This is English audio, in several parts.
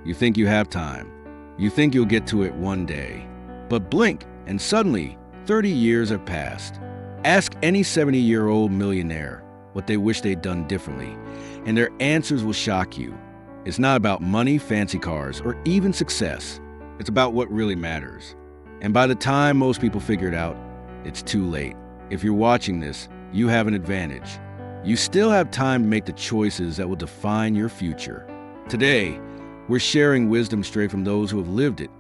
You think you have time. You think you'll get to it one day. But blink, and suddenly, 30 years have passed. Ask any 70-year-old millionaire what they wish they'd done differently, and their answers will shock you. It's not about money, fancy cars, or even success. It's about what really matters. And by the time most people figure it out, it's too late. If you're watching this, you have an advantage. You still have time to make the choices that will define your future. Today, we're sharing wisdom straight from those who have lived it.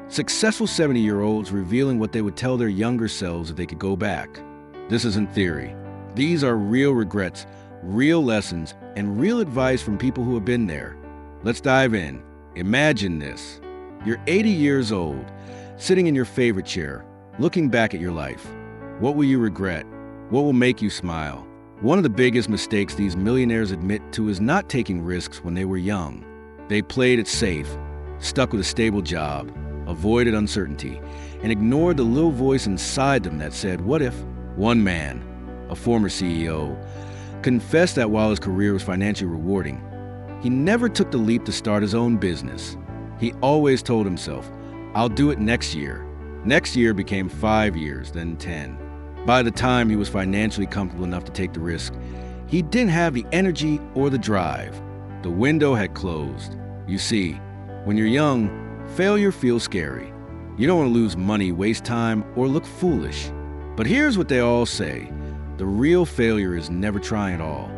Successful 70-year-olds revealing what they would tell their younger selves if they could go back. This isn't theory. These are real regrets, real lessons, and real advice from people who have been there. Let's dive in. Imagine this. You're 80 years old, sitting in your favorite chair, looking back at your life. What will you regret? What will make you smile? One of the biggest mistakes these millionaires admit to is not taking risks when they were young. They played it safe, stuck with a stable job, avoided uncertainty, and ignored the little voice inside them that said, what if? One man, a former CEO, confessed that while his career was financially rewarding, he never took the leap to start his own business. He always told himself, I'll do it next year. Next year became 5 years, then 10. By the time he was financially comfortable enough to take the risk, he didn't have the energy or the drive. The window had closed. You see, when you're young, failure feels scary. You don't want to lose money, waste time, or look foolish. But here's what they all say. The real failure is never trying at all.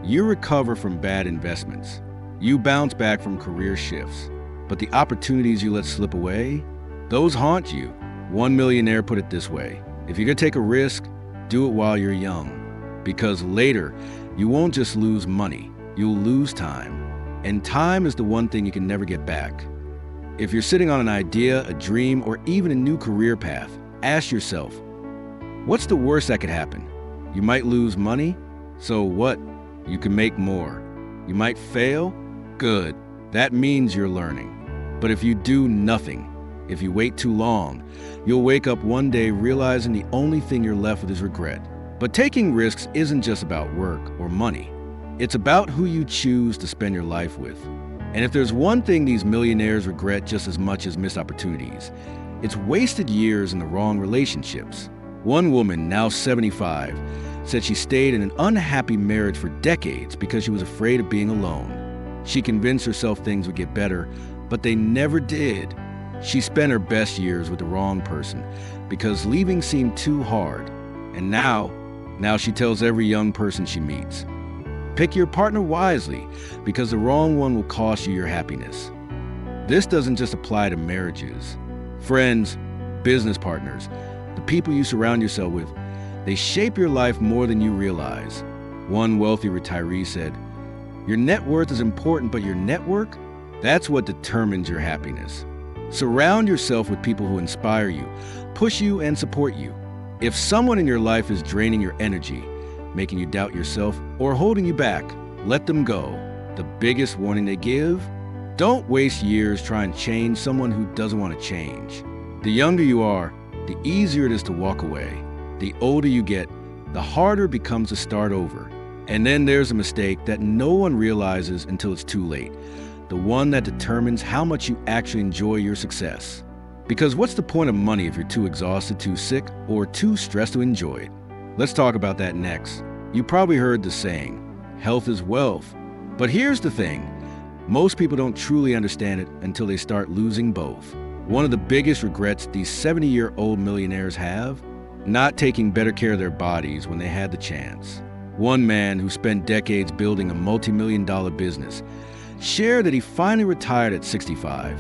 You recover from bad investments. You bounce back from career shifts. But the opportunities you let slip away, those haunt you. One millionaire put it this way. If you're going to take a risk, do it while you're young. Because later, you won't just lose money, you'll lose time. And time is the one thing you can never get back. If you're sitting on an idea, a dream, or even a new career path, ask yourself, what's the worst that could happen? You might lose money. So what? You can make more. You might fail. Good. That means you're learning. But if you do nothing, if you wait too long, you'll wake up one day realizing the only thing you're left with is regret. But taking risks isn't just about work or money. It's about who you choose to spend your life with. And if there's one thing these millionaires regret just as much as missed opportunities, it's wasted years in the wrong relationships. One woman, now 75, said she stayed in an unhappy marriage for decades because she was afraid of being alone. She convinced herself things would get better, but they never did. She spent her best years with the wrong person because leaving seemed too hard. And now she tells every young person she meets, pick your partner wisely because the wrong one will cost you your happiness. This doesn't just apply to marriages. Friends, business partners, the people you surround yourself with, they shape your life more than you realize. One wealthy retiree said, your net worth is important, but your network, that's what determines your happiness. Surround yourself with people who inspire you, push you, and support you. If someone in your life is draining your energy, making you doubt yourself, or holding you back, let them go. The biggest warning they give? Don't waste years trying to change someone who doesn't want to change. The younger you are, the easier it is to walk away. The older you get, the harder it becomes to start over. And then there's a mistake that no one realizes until it's too late. The one that determines how much you actually enjoy your success. Because what's the point of money if you're too exhausted, too sick, or too stressed to enjoy it? Let's talk about that next. You probably heard the saying, health is wealth. But here's the thing. Most people don't truly understand it until they start losing both. One of the biggest regrets these 70-year-old millionaires have, not taking better care of their bodies when they had the chance. One man who spent decades building a multi-million-dollar business shared that he finally retired at 65,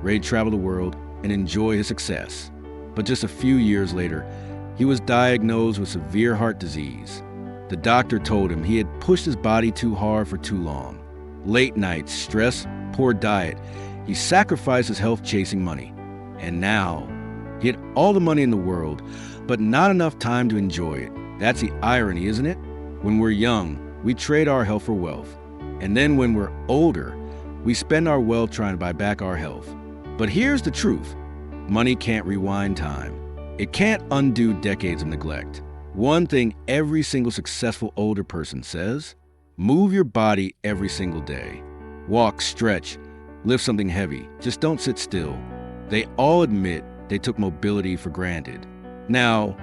ready to travel the world and enjoy his success. But just a few years later, he was diagnosed with severe heart disease. The doctor told him he had pushed his body too hard for too long. Late nights, stress, poor diet. He sacrificed his health chasing money. And now, he had all the money in the world, but not enough time to enjoy it. That's the irony, isn't it? When we're young, we trade our health for wealth. And then when we're older, we spend our wealth trying to buy back our health. But here's the truth. Money can't rewind time. It can't undo decades of neglect. One thing every single successful older person says, move your body every single day. Walk, stretch, lift something heavy, just don't sit still. They all admit they took mobility for granted. Now,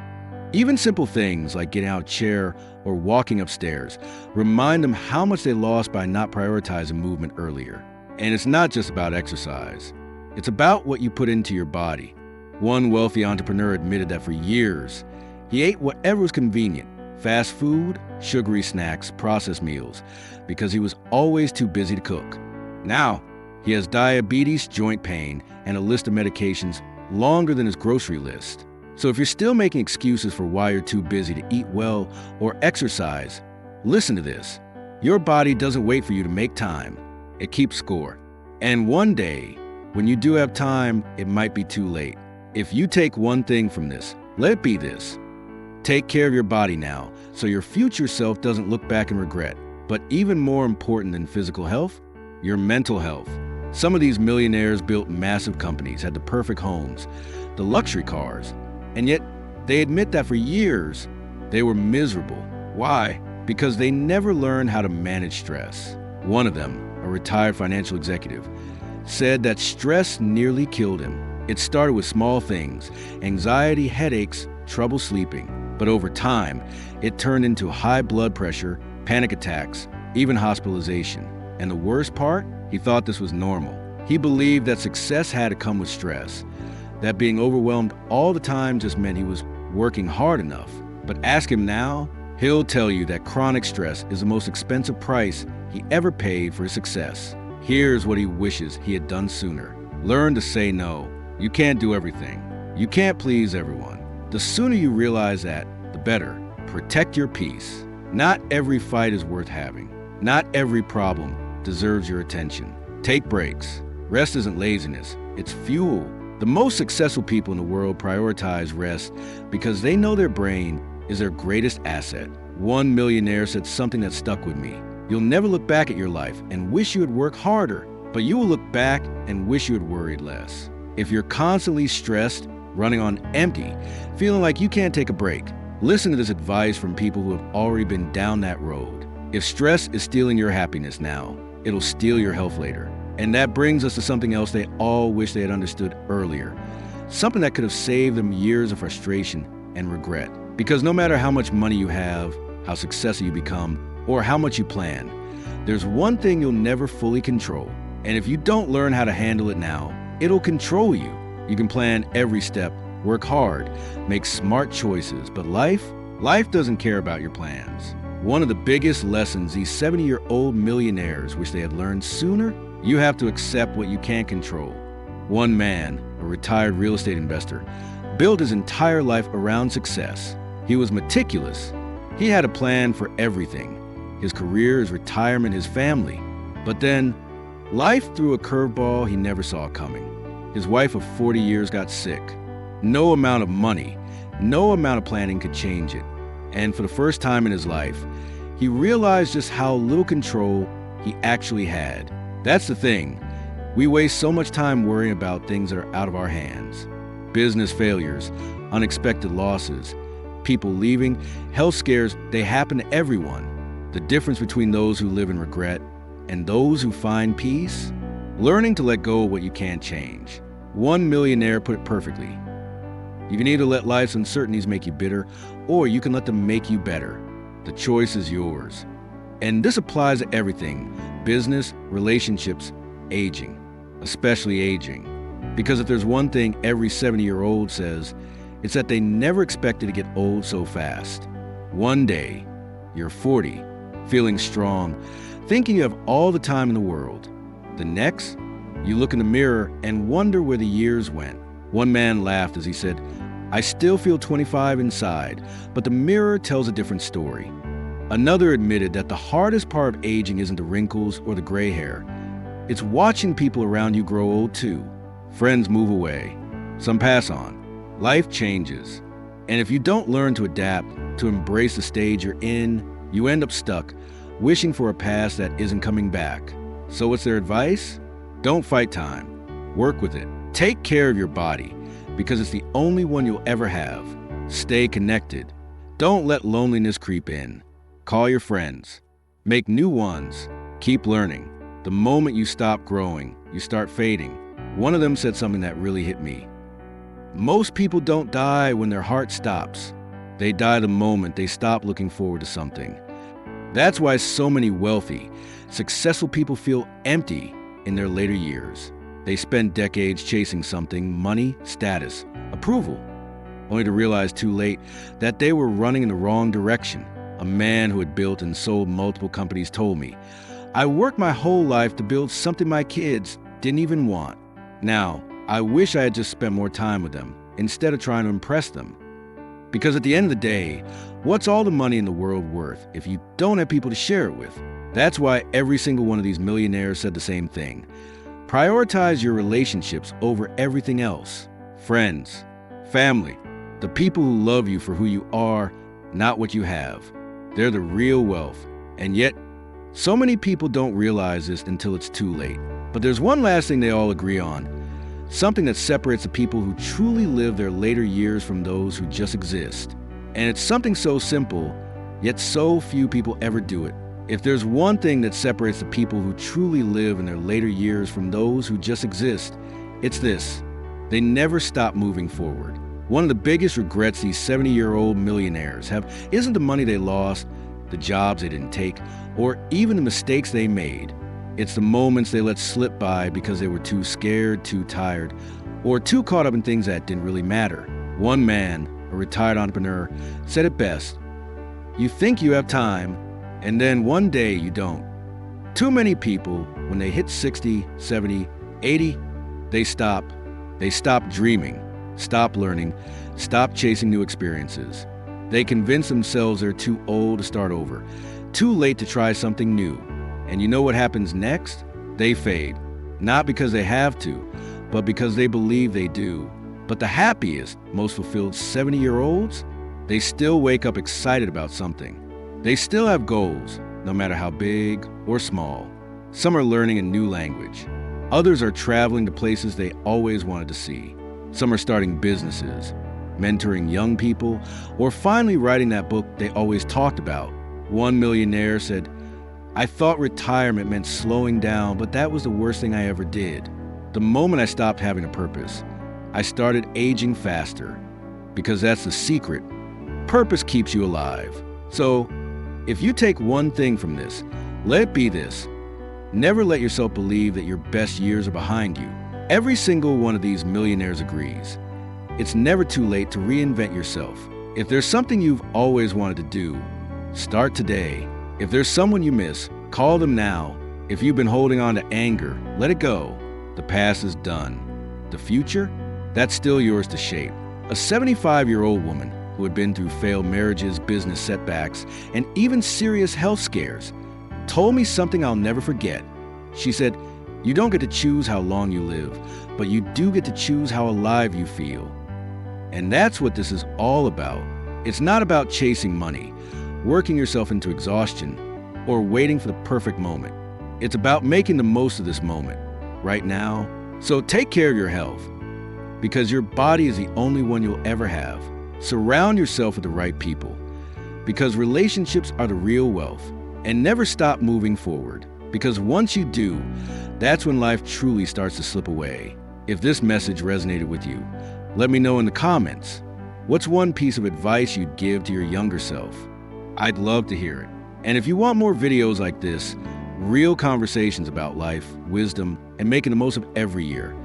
even simple things like getting out of a chair or walking upstairs remind them how much they lost by not prioritizing movement earlier. And it's not just about exercise. It's about what you put into your body. One wealthy entrepreneur admitted that for years, he ate whatever was convenient, fast food, sugary snacks, processed meals, because he was always too busy to cook. Now, he has diabetes, joint pain, and a list of medications longer than his grocery list. So if you're still making excuses for why you're too busy to eat well or exercise, listen to this. Your body doesn't wait for you to make time. It keeps score. And one day, when you do have time, it might be too late. If you take one thing from this, let it be this. Take care of your body now, so your future self doesn't look back and regret. But even more important than physical health, your mental health. Some of these millionaires built massive companies, had the perfect homes, the luxury cars, and yet they admit that for years, they were miserable. Why? Because they never learned how to manage stress. One of them, a retired financial executive, said that stress nearly killed him. It started with small things, anxiety, headaches, trouble sleeping. But over time, it turned into high blood pressure, panic attacks, even hospitalization. And the worst part, he thought this was normal. He believed that success had to come with stress, that being overwhelmed all the time just meant he was working hard enough. But ask him now, he'll tell you that chronic stress is the most expensive price he ever paid for his success. Here's what he wishes he had done sooner. Learn to say no. You can't do everything. You can't please everyone. The sooner you realize that, the better. Protect your peace. Not every fight is worth having. Not every problem deserves your attention. Take breaks. Rest isn't laziness, it's fuel. The most successful people in the world prioritize rest because they know their brain is their greatest asset. One millionaire said something that stuck with me. You'll never look back at your life and wish you had worked harder, but you will look back and wish you had worried less. If you're constantly stressed, running on empty, feeling like you can't take a break, listen to this advice from people who have already been down that road. If stress is stealing your happiness now, it'll steal your health later. And that brings us to something else they all wish they had understood earlier. Something that could have saved them years of frustration and regret. Because no matter how much money you have, how successful you become, or how much you plan, there's one thing you'll never fully control. And if you don't learn how to handle it now, it'll control you. You can plan every step, work hard, make smart choices, but life doesn't care about your plans. One of the biggest lessons these 70-year-old millionaires wish they had learned sooner, you have to accept what you can't control. One man, a retired real estate investor, built his entire life around success. He was meticulous. He had a plan for everything: his career, his retirement, his family. But then, life threw a curveball he never saw coming. His wife of 40 years got sick. No amount of money, no amount of planning could change it. And for the first time in his life, he realized just how little control he actually had. That's the thing. We waste so much time worrying about things that are out of our hands. Business failures, unexpected losses, people leaving, health scares, they happen to everyone. The difference between those who live in regret and those who find peace? Learning to let go of what you can't change. One millionaire put it perfectly. You can either let life's uncertainties make you bitter, or you can let them make you better. The choice is yours. And this applies to everything: business, relationships, aging, especially aging. Because if there's one thing every 70-year-old says, it's that they never expected to get old so fast. One day, you're 40, feeling strong, thinking you have all the time in the world. The next, you look in the mirror and wonder where the years went. One man laughed as he said, "I still feel 25 inside, but the mirror tells a different story." Another admitted that the hardest part of aging isn't the wrinkles or the gray hair. It's watching people around you grow old too. Friends move away. Some pass on. Life changes. And if you don't learn to adapt, to embrace the stage you're in, you end up stuck, wishing for a past that isn't coming back. So what's their advice? Don't fight time. Work with it. Take care of your body, because it's the only one you'll ever have. Stay connected. Don't let loneliness creep in. Call your friends. Make new ones. Keep learning. The moment you stop growing, you start fading. One of them said something that really hit me. Most people don't die when their heart stops. They die the moment they stop looking forward to something. That's why so many wealthy, successful people feel empty in their later years. They spend decades chasing something, money, status, approval, only to realize too late that they were running in the wrong direction. A man who had built and sold multiple companies told me, "I worked my whole life to build something my kids didn't even want. Now, I wish I had just spent more time with them instead of trying to impress them." Because at the end of the day, what's all the money in the world worth if you don't have people to share it with? That's why every single one of these millionaires said the same thing. Prioritize your relationships over everything else. Friends, family, the people who love you for who you are, not what you have. They're the real wealth. And yet, so many people don't realize this until it's too late. But there's one last thing they all agree on. Something that separates the people who truly live their later years from those who just exist. And it's something so simple, yet so few people ever do it. If there's one thing that separates the people who truly live in their later years from those who just exist, it's this: they never stop moving forward. One of the biggest regrets these 70-year-old millionaires have isn't the money they lost, the jobs they didn't take, or even the mistakes they made. It's the moments they let slip by because they were too scared, too tired, or too caught up in things that didn't really matter. One man, a retired entrepreneur, said it best: "You think you have time, and then one day you don't." Too many people, when they hit 60, 70, 80, they stop. They stop dreaming, stop learning, stop chasing new experiences. They convince themselves they're too old to start over, too late to try something new. And you know what happens next? They fade. Not because they have to, but because they believe they do. But the happiest, most fulfilled 70-year-olds, they still wake up excited about something. They still have goals, no matter how big or small. Some are learning a new language. Others are traveling to places they always wanted to see. Some are starting businesses, mentoring young people, or finally writing that book they always talked about. One millionaire said, "I thought retirement meant slowing down, but that was the worst thing I ever did. The moment I stopped having a purpose, I started aging faster." Because that's the secret. Purpose keeps you alive. So, if you take one thing from this, let it be this: never let yourself believe that your best years are behind you. Every single one of these millionaires agrees. It's never too late to reinvent yourself. If there's something you've always wanted to do, start today. If there's someone you miss, call them now. If you've been holding on to anger, let it go. The past is done. The future? That's still yours to shape. A 75-year-old woman who had been through failed marriages, business setbacks, and even serious health scares told me something I'll never forget. She said, "You don't get to choose how long you live, but you do get to choose how alive you feel." And that's what this is all about. It's not about chasing money, working yourself into exhaustion, or waiting for the perfect moment. It's about making the most of this moment, right now. So take care of your health, because your body is the only one you'll ever have. Surround yourself with the right people, because relationships are the real wealth. And never stop moving forward, because once you do, that's when life truly starts to slip away. If this message resonated with you, let me know in the comments. What's one piece of advice you'd give to your younger self? I'd love to hear it. And if you want more videos like this, real conversations about life, wisdom, and making the most of every year,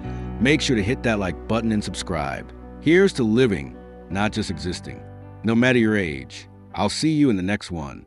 make sure to hit that like button and subscribe. Here's to living, not just existing. No matter your age, I'll see you in the next one.